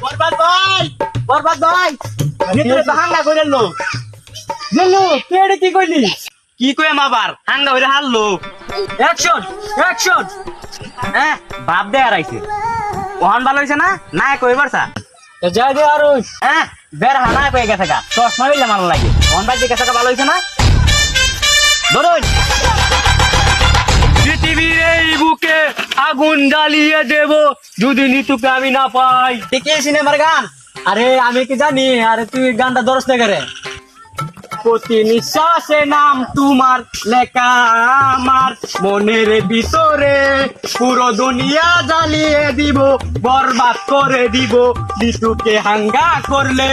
বরবাদ ভাই, বরবাদ ভাই, ভিতরে তো হাঙ্গা করে লোক। জেলু তুই এটা কি কইলি? কি কইম আবার, হাঙ্গা হইরে হারলো। Action action. হ্যাঁ, বাপ দে আর আইছে। ওহান ভালো হইছে না? না কইবার সা। যাই দে আর ওই হ্যাঁ, বের হানা কই গেছে গা। চশমা হইলে ভালো লাগে। ওহান ভাই যে গেছে ভালো হইছে না? ধরুন। পৃথিবীর এই বুকে আগুন জ্বালিয়ে দেব যদি নিতুকে আমি না পাই। ঠিকই সিনেমার গান। আরে আমি কি জানি, আরে তুই গানটা ধরস না করে। প্রতি নিঃশ্বাসে নাম তোমার লেখা আমার মনের ভিতরে, পুরো দুনিয়া জ্বালিয়ে দিব, বরবাদ করে দিব নিতুকে হাঙ্গা করলে।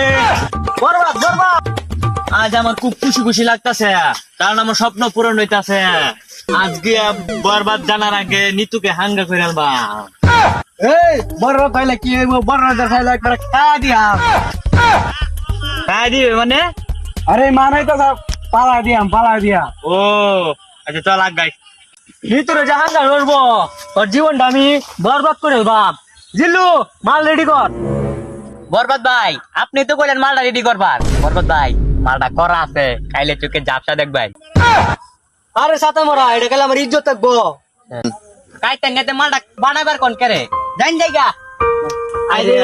বরবাদ, বরবাদ। আজ আমার খুব খুশি খুশি লাগতাছে, কারণ আমার স্বপ্ন পূরণ হইতাছে। আজকে বরবাদ জানার আগে নিতুকে হাঙ্গা করে আনবা। এই বরবাদ খাইলে কি হইব? বরবাদ খাইলে একবার খাওয়া দিয়া। খাই দিবে মানে? আরে মানাই তো পালা দিয়াম পালা দিয়া। ও আচ্ছা, চল আগ গাই। ভিতরে জাহাঙ্গা রসবো, তোর জীবনটা আমি বরবাদ করে বাপ। জিল্লু মাল রেডি কর। বরবাদ ভাই, আপনি তো কইলেন মালটা রেডি করবার। বরবাদ ভাই, মালটা করা আছে, খাইলে চোখে ঝাপসা দেখবেন। আরে সাথে মরা, এটা গেলে আমার ইজ্জত থাকবো। কাইতে নেতে মালটা বানাবার কোন করে জান জায়গা। আরে